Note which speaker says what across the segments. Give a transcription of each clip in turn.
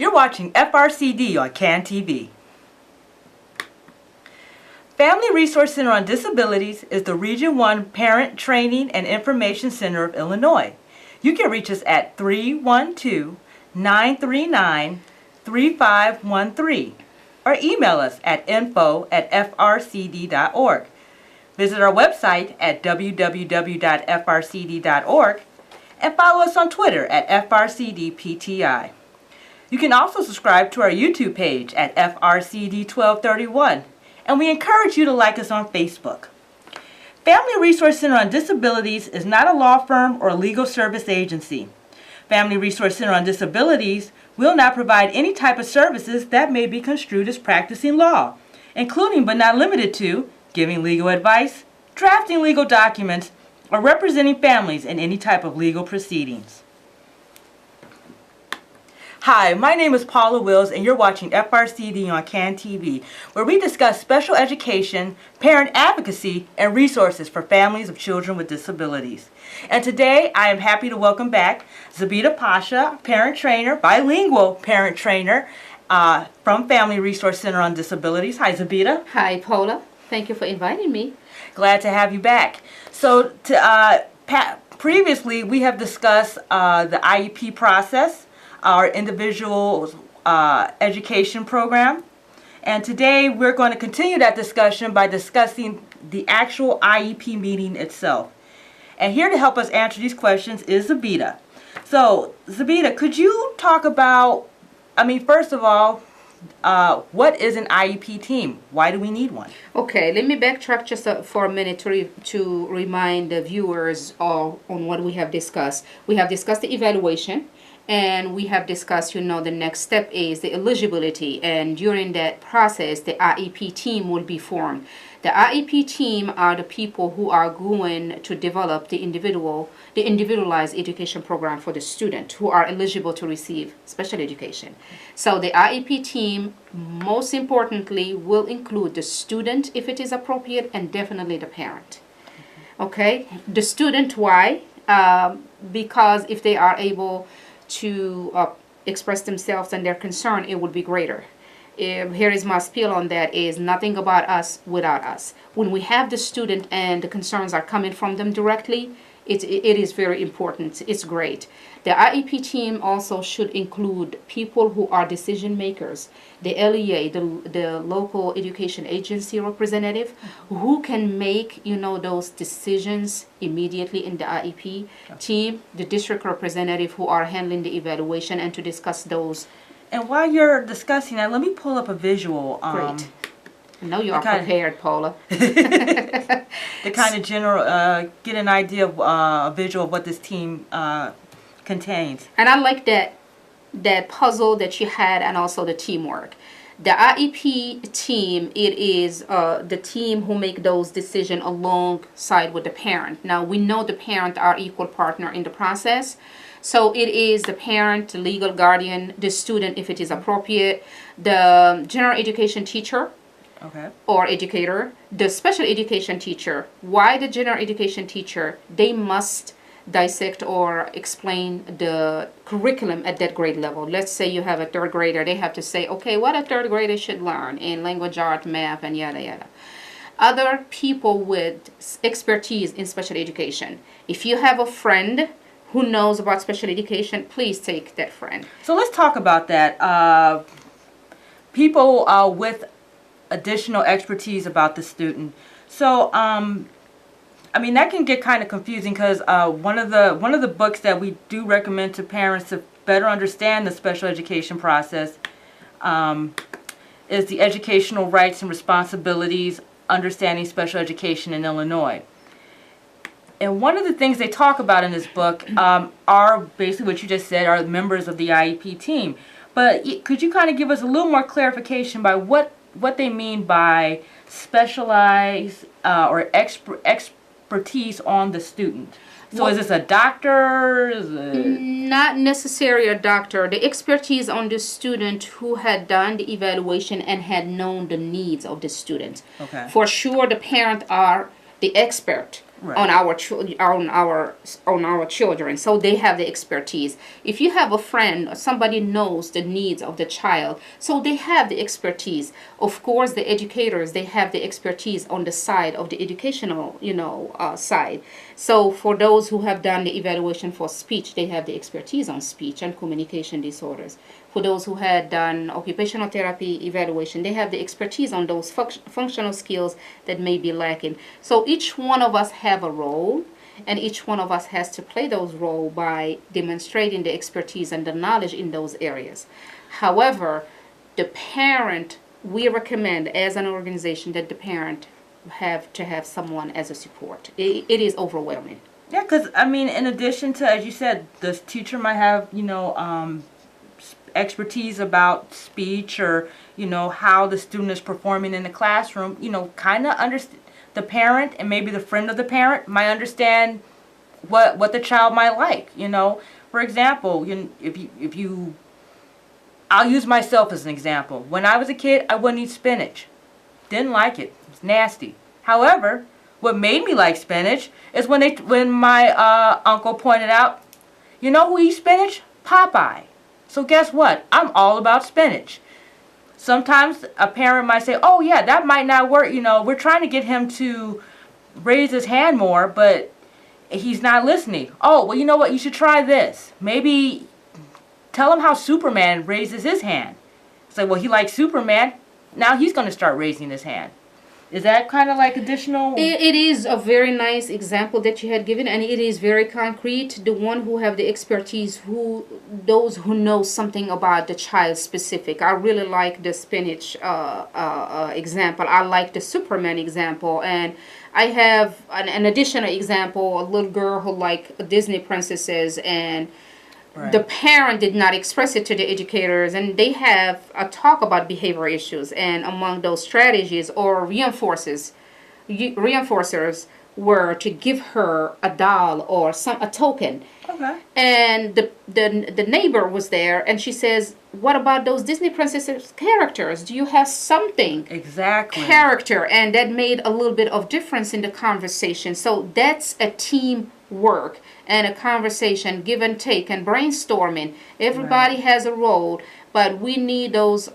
Speaker 1: You're watching FRCD on CAN TV. Family Resource Center on Disabilities is the Region 1 Parent Training and Information Center of Illinois. You can reach us at 312-939-3513 or email us at info@frcd.org. Visit our website at www.frcd.org and follow us on Twitter at FRCDPTI. You can also subscribe to our YouTube page at FRCD1231, and we encourage you to like us on Facebook. Family Resource Center on Disabilities is not a law firm or legal service agency. Family Resource Center on Disabilities will not provide any type of services that may be construed as practicing law, including but not limited to giving legal advice, drafting legal documents, or representing families in any type of legal proceedings. Hi, my name is Paula Wills, and you're watching FRCD on CAN TV, where we discuss special education, parent advocacy, and resources for families of children with disabilities. And today, I am happy to welcome back Zabita Pasha, parent trainer, bilingual parent trainer from Family Resource Center on Disabilities. Hi, Zabita.
Speaker 2: Hi, Paula. Thank you for inviting me.
Speaker 1: Glad to have you back. So, previously, we have discussed the IEP process, our individual education program. And today we're going to continue that discussion by discussing the actual IEP meeting itself. And here to help us answer these questions is Zabita. So, Zabita, could you talk about, first of all, what is an IEP team? Why do we need one?
Speaker 2: Okay, let me backtrack just for a minute to remind the viewers on what we have discussed. We have discussed the evaluation, and we have discussed, the next step is the eligibility, and during that process, the IEP team will be formed. The IEP team are the people who are going to develop the individualized education program for the student who are eligible to receive special education. So the IEP team, most importantly, will include the student if it is appropriate, and definitely the parent. Okay, the student, why? Because if they are able to express themselves and their concern, it would be greater. Here is my spiel on that: is nothing about us without us. When we have the student and the concerns are coming from them directly, it is very important. It's great. The IEP team also should include people who are decision makers, the LEA, the local education agency representative, who can make those decisions immediately in the IEP team, the district representative who are handling the evaluation, and to discuss those.
Speaker 1: And while you're discussing that, let me pull up a visual.
Speaker 2: Great. I know you are prepared, Paula.
Speaker 1: To kind of get an idea of a visual of what this team contains.
Speaker 2: And I like that puzzle that you had, and also the teamwork. The IEP team, it is the team who make those decisions alongside with the parent. Now, we know the parent are equal partner in the process. So it is the parent, the legal guardian, the student if it is appropriate, the general education teacher, or educator, the special education teacher. Why the general education teacher? They must dissect or explain the curriculum at that grade level. Let's say you have a third grader. They have to say, okay, what a third grader should learn in language, art, math, and yada yada. Other people with expertise in special education. If you have a friend who knows about special education, please take that friend.
Speaker 1: So let's talk about that. People with additional expertise about the student. So, that can get kind of confusing, because one of the books that we do recommend to parents to better understand the special education process is The Educational Rights and Responsibilities, Understanding Special Education in Illinois. And one of the things they talk about in this book are basically what you just said, are members of the IEP team. But could you kind of give us a little more clarification by what they mean by specialized or expertise on the student? So is this a doctor?
Speaker 2: Not necessarily a doctor. The expertise on the student who had done the evaluation and had known the needs of the student.
Speaker 1: Okay.
Speaker 2: For sure, the parent are the expert
Speaker 1: Right.
Speaker 2: on our children, so they have the expertise. If you have a friend or somebody knows the needs of the child, so they have the expertise. Of course, the educators, they have the expertise on the side of the educational, side. So for those who have done the evaluation for speech, they have the expertise on speech and communication disorders. For those who had done occupational therapy evaluation, they have the expertise on those functional skills that may be lacking. So each one of us have a role, and each one of us has to play those roles by demonstrating the expertise and the knowledge in those areas. However, the parent, we recommend as an organization that the parent have to have someone as a support. It is overwhelming.
Speaker 1: Yeah, because, I mean, in addition to, as you said, the teacher might have, expertise about speech or, how the student is performing in the classroom, kind of understand. The parent and maybe the friend of the parent might understand what the child might like, For example, if you, I'll use myself as an example. When I was a kid, I wouldn't eat spinach. Didn't like it. It's nasty. However, what made me like spinach is when my uncle pointed out, you know who eats spinach? Popeye. So guess what? I'm all about spinach. Sometimes a parent might say, oh yeah, that might not work. We're trying to get him to raise his hand more, but he's not listening. Oh, well, you know what? You should try this. Maybe tell him how Superman raises his hand. Say, well, he likes Superman. Now he's going to start raising his hand. Is that kind of like additional?
Speaker 2: It is a very nice example that you had given, and it is very concrete. The one who have the expertise, those who know something about the child specific. I really like the spinach example. I like the Superman example, and I have an additional example. A little girl who like Disney princesses, and
Speaker 1: right.
Speaker 2: The parent did not express it to the educators, and they have a talk about behavior issues, and among those strategies or reinforcers were to give her a doll or a token.
Speaker 1: Okay.
Speaker 2: And the neighbor was there, and she says, what about those Disney princess characters? Do you have something?
Speaker 1: Exactly.
Speaker 2: Character, and that made a little bit of difference in the conversation. So that's a team work and a conversation, give and take and brainstorming. Everybody
Speaker 1: Right.
Speaker 2: has a role, but we need those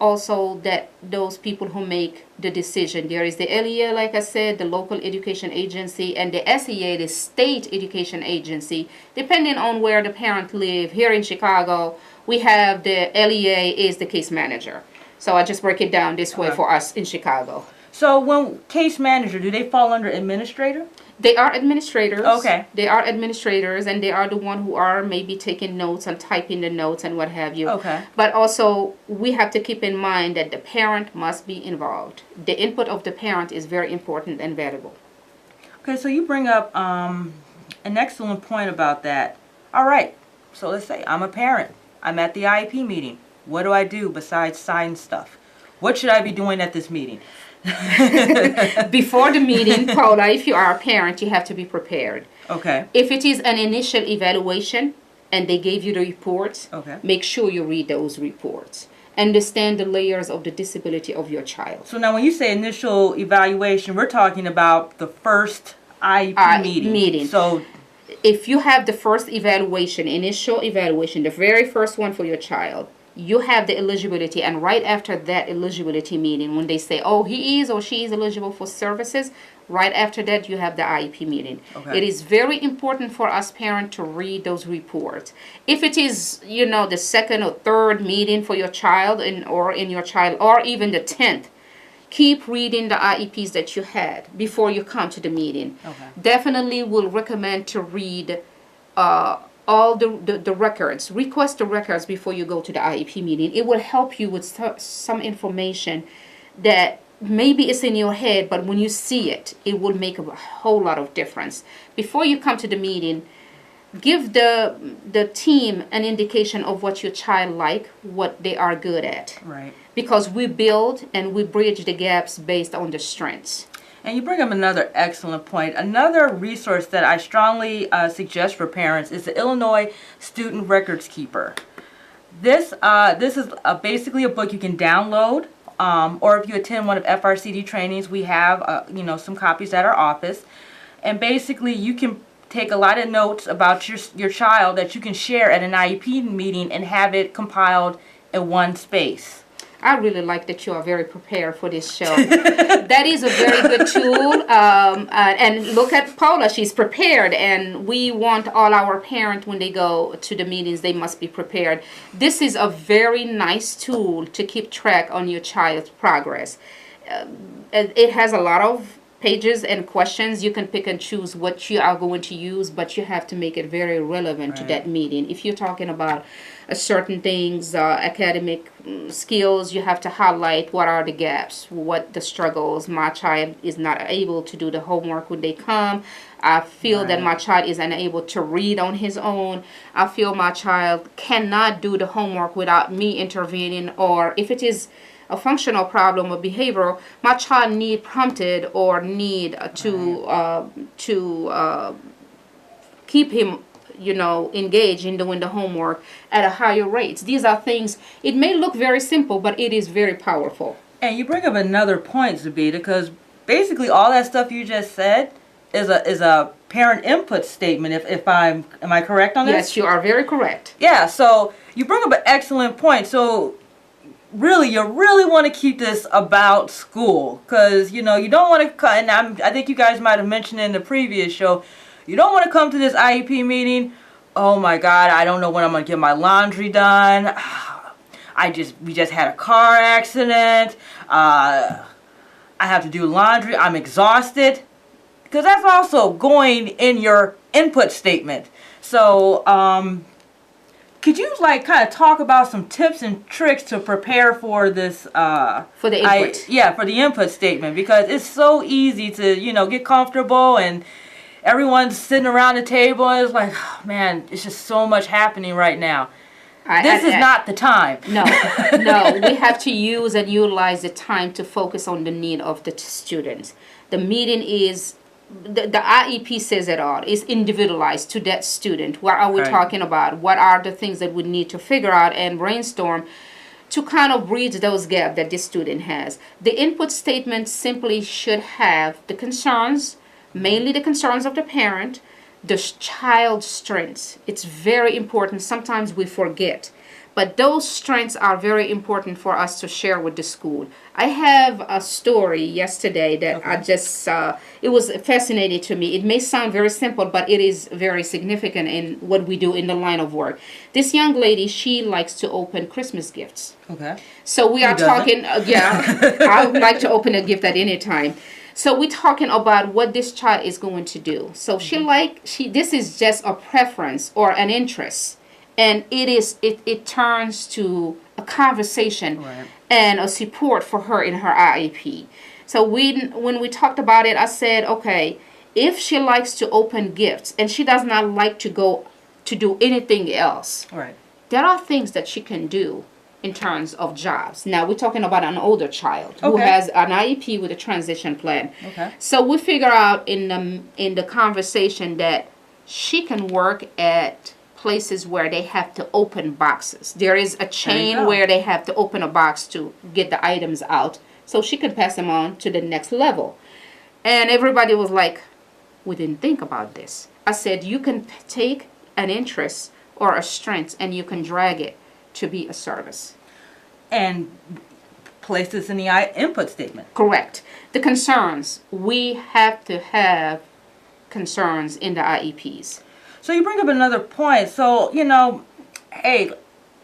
Speaker 2: people who make the decision. There is the LEA, like I said, the local education agency, and the SEA, the state education agency, depending on where the parent live. Here in Chicago, we have the LEA is the case manager. So I just break it down this way for us in Chicago.
Speaker 1: So when case manager, do they fall under administrator?
Speaker 2: They are administrators.
Speaker 1: Okay.
Speaker 2: They are administrators, and they are the one who are maybe taking notes and typing the notes and what have you.
Speaker 1: Okay.
Speaker 2: But also, we have to keep in mind that the parent must be involved. The input of the parent is very important and valuable.
Speaker 1: Okay, so you bring up an excellent point about that. All right, so let's say I'm a parent. I'm at the IEP meeting. What do I do besides sign stuff? What should I be doing at this meeting?
Speaker 2: Before the meeting, Paula, if you are a parent, you have to be prepared.
Speaker 1: Okay.
Speaker 2: If it is an initial evaluation and they gave you the reports,
Speaker 1: Okay.
Speaker 2: make sure you read those reports. Understand the layers of the disability of your child.
Speaker 1: So now when you say initial evaluation, we're talking about the first IEP meeting. So
Speaker 2: if you have the first evaluation, initial evaluation, the very first one for your child, you have the eligibility, and right after that eligibility meeting, when they say, oh, he is or she is eligible for services, right after that you have the IEP meeting.
Speaker 1: Okay.
Speaker 2: It is very important for us parents to read those reports. If it is, the second or third meeting for your child or even the 10th, keep reading the IEPs that you had before you come to the meeting.
Speaker 1: Okay.
Speaker 2: Definitely will recommend to read all the records. Request the records before you go to the IEP meeting. It will help you with some information that maybe it's in your head, but when you see it, it will make a whole lot of difference. Before you come to the meeting, give the team an indication of what your child like, what they are good at.
Speaker 1: right.
Speaker 2: Because we build and we bridge the gaps based on the strengths.
Speaker 1: And you bring up another excellent point. Another resource that I strongly suggest for parents is the Illinois Student Records Keeper. This is basically a book you can download, or if you attend one of FRCD trainings, we have some copies at our office. and basically you can take a lot of notes about your child that you can share at an IEP meeting and have it compiled in one space.
Speaker 2: I really like that you are very prepared for this show. That is a very good tool. And look at Paula, she's prepared. And we want all our parents, when they go to the meetings, they must be prepared. This is a very nice tool to keep track on your child's progress. It has a lot of pages and questions. You can pick and choose what you are going to use, but you have to make it very relevant to that meeting. If you're talking about certain things, academic skills, you have to highlight what are the gaps, what the struggles. My child is not able to do the homework when they come. I feel that my child is unable to read on his own. I feel my child cannot do the homework without me intervening, or if it is a functional problem or behavioral, my child need prompted or need to keep him, engaged in doing the homework at a higher rate. These are things, it may look very simple, but it is very powerful.
Speaker 1: And you bring up another point, Zabita, because basically all that stuff you just said is a parent input statement. Am I correct on this?
Speaker 2: Yes, you are very correct.
Speaker 1: Yeah, so you bring up an excellent point. So really, you really want to keep this about school, because you don't want to cut. And I think you guys might have mentioned in the previous show, you don't want to come to this IEP meeting. Oh my God, I don't know when I'm gonna get my laundry done. We just had a car accident. I have to do laundry. I'm exhausted, because that's also going in your input statement. So could you kind of talk about some tips and tricks to prepare for this?
Speaker 2: For the input.
Speaker 1: For the input statement, because it's so easy to get comfortable and everyone's sitting around the table and it's like, oh, man, it's just so much happening right now. This is not the time.
Speaker 2: No, we have to use and utilize the time to focus on the need of the students. The meeting is. The IEP says it all. It's individualized to that student. What are we talking about? What are the things that we need to figure out and brainstorm to kind of bridge those gaps that this student has? The input statement simply should have the concerns, mainly the concerns of the parent, the child's strengths. It's very important. Sometimes we forget. But those strengths are very important for us to share with the school. I have a story yesterday that I just, it was fascinating to me. It may sound very simple, but it is very significant in what we do in the line of work. This young lady, she likes to open Christmas gifts.
Speaker 1: Okay.
Speaker 2: So we are talking, I would like to open a gift at any time. So we're talking about what this child is going to do. So this is just a preference or an interest. And it turns to a conversation and a support for her in her IEP. So when we talked about it, I said, okay, if she likes to open gifts and she does not like to go to do anything else, there are things that she can do in terms of jobs. Now we're talking about an older child who has an IEP with a transition plan. So we figure out in the conversation that she can work at places where they have to open boxes. There is a chain where they have to open a box to get the items out, so she can pass them on to the next level. And everybody was like, we didn't think about this. I said, you can take an interest or a strength and you can drag it to be a service.
Speaker 1: And place this in the input statement.
Speaker 2: Correct. The concerns, we have to have concerns in the IEPs.
Speaker 1: So you bring up another point. So, hey,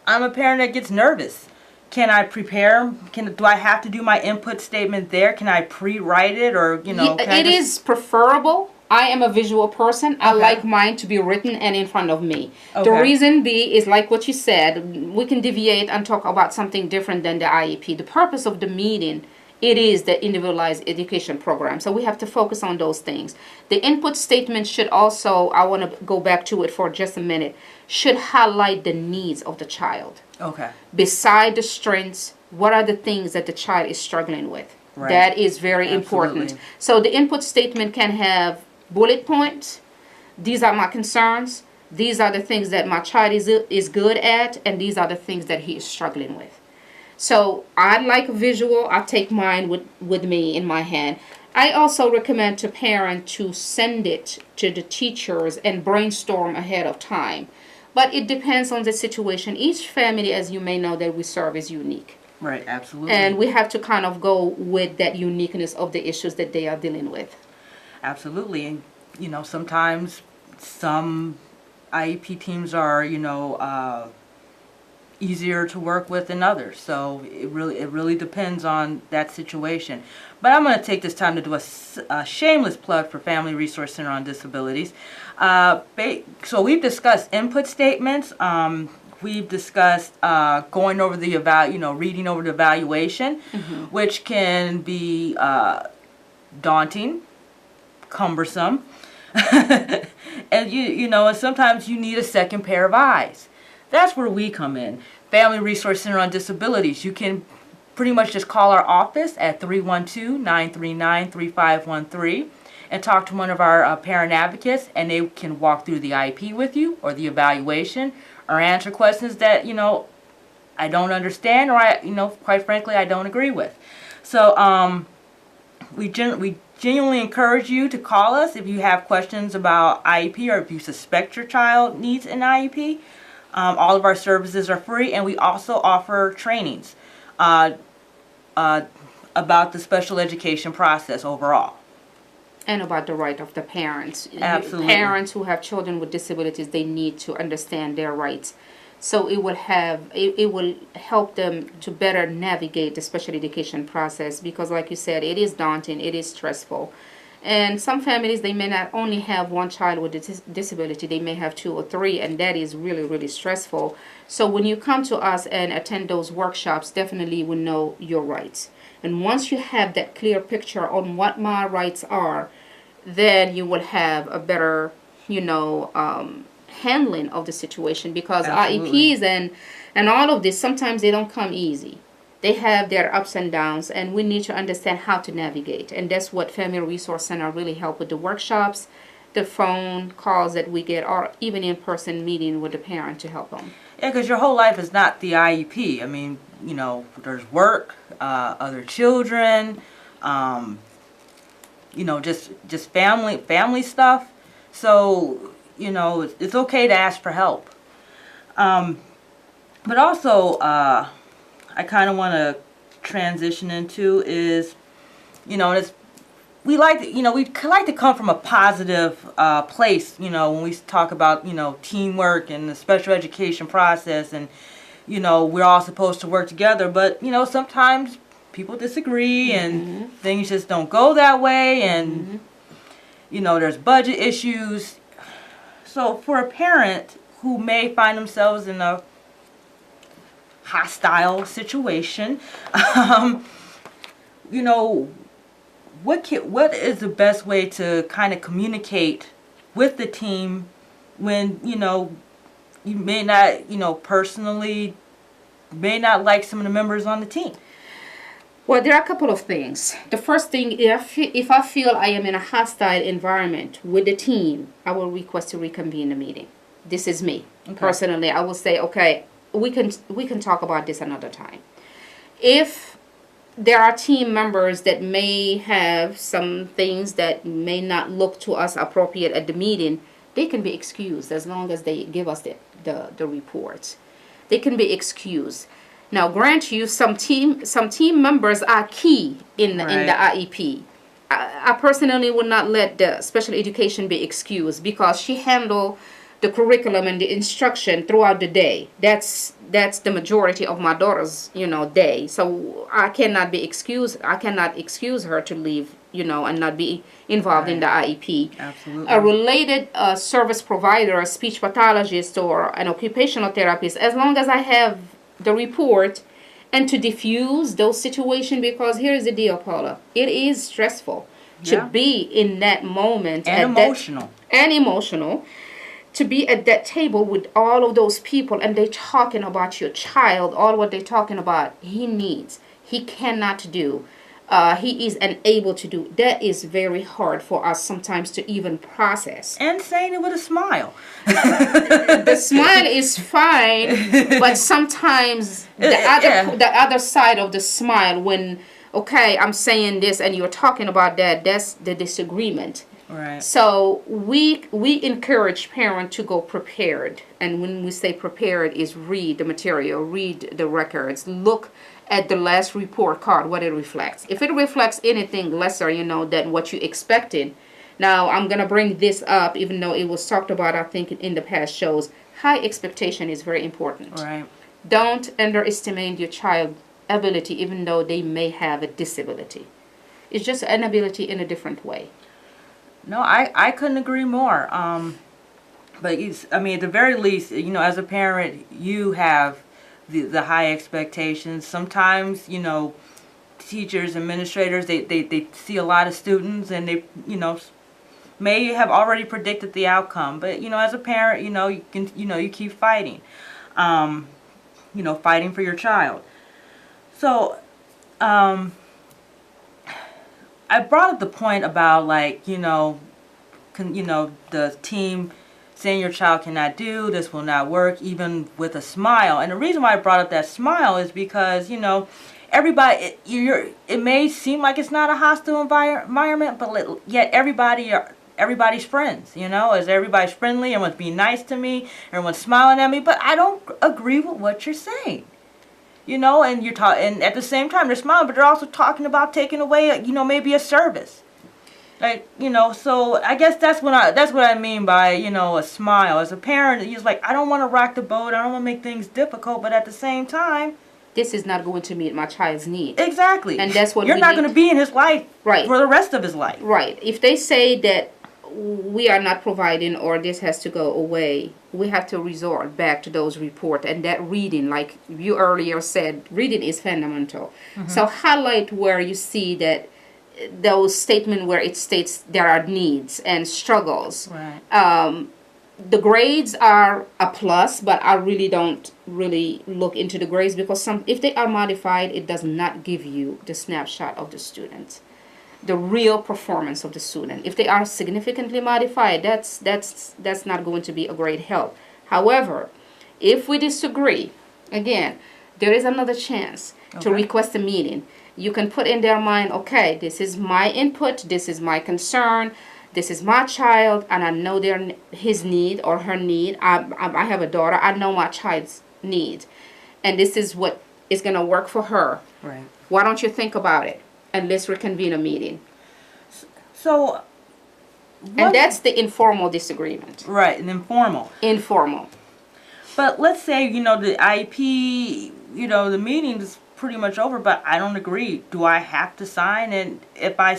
Speaker 1: I'm a parent that gets nervous. Can I prepare? Do I have to do my input statement there? Can I pre-write it, or
Speaker 2: It is preferable. I am a visual person. I like mine to be written and in front of me. The reason B is like what you said. We can deviate and talk about something different than the IEP. The purpose of the meeting, it is the individualized education program. So we have to focus on those things. The input statement should also, I want to go back to it for just a minute, should highlight the needs of the child.
Speaker 1: Okay.
Speaker 2: Beside the strengths, what are the things that the child is struggling with? That is very important. So the input statement can have bullet points. These are my concerns. These are the things that my child is good at, and these are the things that he is struggling with. So I like a visual. I take mine with me in my hand. I also recommend to parents to send it to the teachers and brainstorm ahead of time. But it depends on the situation. Each family, as you may know, that we serve is unique.
Speaker 1: Right, absolutely.
Speaker 2: And we have to kind of go with that uniqueness of the issues that they are dealing with.
Speaker 1: Absolutely. And, sometimes some IEP teams are, easier to work with than others. So it really depends on that situation. But I'm going to take this time to do a shameless plug for Family Resource Center on Disabilities. So we've discussed input statements. We've discussed going over the reading over the evaluation, which can be daunting, cumbersome, and and sometimes you need a second pair of eyes. That's where we come in. Family Resource Center on Disabilities. You can pretty much just call our office at 312-939-3513 and talk to one of our parent advocates, and they can walk through the IEP with you or the evaluation or answer questions that, I don't understand or quite frankly, I don't agree with. So we genuinely encourage you to call us if you have questions about IEP or if you suspect your child needs an IEP. All of our services are free, and we also offer trainings about the special education process overall.
Speaker 2: And about the right of the parents.
Speaker 1: Absolutely.
Speaker 2: Parents who have children with disabilities, they need to understand their rights. So it will help them to better navigate the special education process, because like you said, it is daunting, it is stressful. And some families, they may not only have one child with a disability, they may have 2 or 3, and that is really, really stressful. So when you come to us and attend those workshops, definitely will know your rights. And once you have that clear picture on what my rights are, then you will have a better, handling of the situation, because
Speaker 1: Absolutely.
Speaker 2: IEPs and all of this, sometimes they don't come easy. They have their ups and downs, and we need to understand how to navigate. And that's what Family Resource Center really help with, the workshops, the phone calls that we get, or even in-person meeting with the parent to help them.
Speaker 1: Yeah, because your whole life is not the IEP. I mean, there's work, other children, just family stuff. So, it's okay to ask for help. But also, I kind of want to transition into is, we like to come from a positive place, when we talk about, teamwork and the special education process, and, we're all supposed to work together, but, sometimes people disagree and things just don't go that way, and, there's budget issues. So for a parent who may find themselves in a hostile situation, what is the best way to kind of communicate with the team when you may not personally may not like some of the members on the team?
Speaker 2: Well, there are a couple of things. The first thing, if I feel I am in a hostile environment with the team, I will request to reconvene the meeting. This is me. Okay. Personally, I will say, okay, we can talk about this another time. If there are team members that may have some things that may not look to us appropriate at the meeting, they can be excused as long as they give us the reports. They can be excused. Now, grant you, some team members are key in the IEP. I personally would not let the special education be excused, because she handled the curriculum and the instruction throughout the day. That's the majority of my daughter's day. So I cannot be excused. I cannot excuse her to leave and not be involved in the IEP.
Speaker 1: Absolutely.
Speaker 2: A related service provider, a speech pathologist, or an occupational therapist, as long as I have the report, and to diffuse those situations, because here's the deal, Paula. It is stressful to be in that moment.
Speaker 1: And emotional.
Speaker 2: To be at that table with all of those people, and they talking about your child, all what they talking about he needs, he cannot do, he is unable to do. That is very hard for us sometimes to even process.
Speaker 1: And saying it with a smile.
Speaker 2: The smile is fine, but sometimes the other side of the smile, when okay, I'm saying this and you're talking about that. That's the disagreement.
Speaker 1: Right.
Speaker 2: So we encourage parents to go prepared, and when we say prepared is read the material, read the records, look at the last report card, what it reflects. If it reflects anything lesser, than what you expected. Now I'm gonna bring this up, even though it was talked about, I think, in the past shows. High expectation is very important.
Speaker 1: Right.
Speaker 2: Don't underestimate your child's ability, even though they may have a disability. It's just an ability in a different way.
Speaker 1: No, I couldn't agree more. But I mean, at the very least, as a parent, you have the high expectations. Sometimes, teachers, administrators, they see a lot of students, and they, may have already predicted the outcome. But, as a parent, you can, you keep fighting, fighting for your child. So, I brought up the point about, like, the team saying your child cannot do this, will not work, even with a smile. And the reason why I brought up that smile is because, everybody, it may seem like it's not a hostile environment, but yet everybody's friends, as everybody's friendly, everyone's being nice to me, everyone's smiling at me, but I don't agree with what you're saying. And you're talking, and at the same time they're smiling, but they're also talking about taking away, maybe a service. Like, so I guess that's what I mean by, a smile. As a parent, you're like, I don't want to rock the boat, I don't want to make things difficult, but at the same time,
Speaker 2: this is not going to meet my child's need.
Speaker 1: Exactly.
Speaker 2: And that's what
Speaker 1: you're not going to be in his life
Speaker 2: right.
Speaker 1: for the rest of his life.
Speaker 2: Right. If they say that we are not providing or this has to go away, we have to resort back to those reports, and that reading, like you earlier said, reading is fundamental. Mm-hmm. So highlight where you see that those statements where it states there are needs and struggles.
Speaker 1: Right.
Speaker 2: The grades are a plus, but I really don't look into the grades, because if they are modified, it does not give you the snapshot of the student, the real performance of the student. If they are significantly modified, that's not going to be a great help. However, if we disagree, again, there is another chance to request a meeting. You can put in their mind, okay, this is my input, this is my concern, this is my child, and I know his need or her need. I have a daughter, I know my child's need, and this is what is going to work for her.
Speaker 1: Right.
Speaker 2: Why don't you think about it? And let's reconvene a meeting.
Speaker 1: So,
Speaker 2: and that's the informal disagreement.
Speaker 1: Right, an informal.
Speaker 2: Informal.
Speaker 1: But let's say, the IEP, the meeting is pretty much over, but I don't agree. Do I have to sign? And if I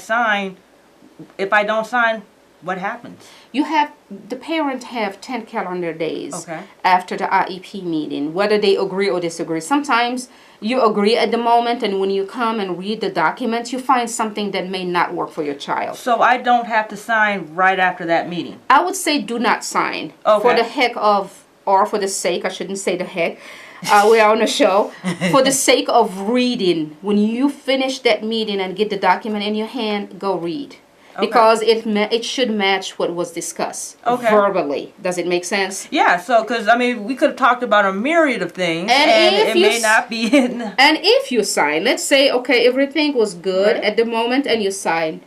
Speaker 1: don't sign, what happens?
Speaker 2: The parents have 10 calendar days after the IEP meeting, whether they agree or disagree. Sometimes you agree at the moment, and when you come and read the documents, you find something that may not work for your child.
Speaker 1: So I don't have to sign right after that meeting?
Speaker 2: I would say do not sign. For the heck of, or for the sake, I shouldn't say the heck, we are on a show. For the sake of reading, when you finish that meeting and get the document in your hand, go read. Because it should match what was discussed verbally. Does it make sense? Yeah,
Speaker 1: so, because, we could have talked about a myriad of things, and it may not be in.
Speaker 2: And if you sign, let's say, everything was good at the moment, and you sign,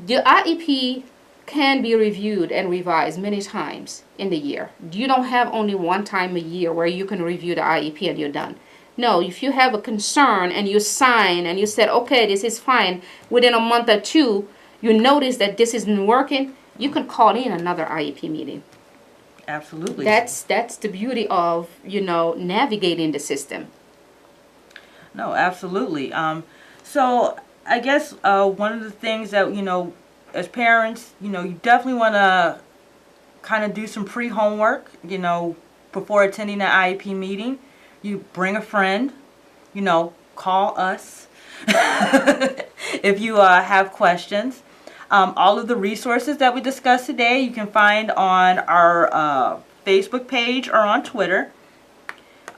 Speaker 2: the IEP can be reviewed and revised many times in the year. You don't have only one time a year where you can review the IEP and you're done. No, if you have a concern and you sign and you said, okay, this is fine, within a month or two, you notice that this isn't working, you can call in another IEP meeting.
Speaker 1: Absolutely.
Speaker 2: That's the beauty of, navigating the system.
Speaker 1: No, absolutely. So I guess one of the things that, as parents, you definitely want to kind of do some pre-homework, before attending an IEP meeting. You bring a friend, call us if you have questions. All of the resources that we discussed today you can find on our Facebook page or on Twitter.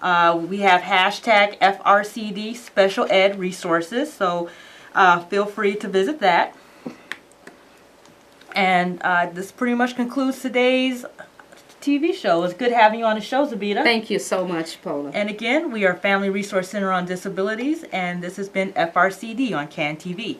Speaker 1: We have hashtag FRCD Special Ed Resources, so feel free to visit that. And this pretty much concludes today's TV show. It was good having you on the show, Zabita.
Speaker 2: Thank you so much, Paula.
Speaker 1: And again, we are Family Resource Center on Disabilities, and this has been FRCD on CAN TV.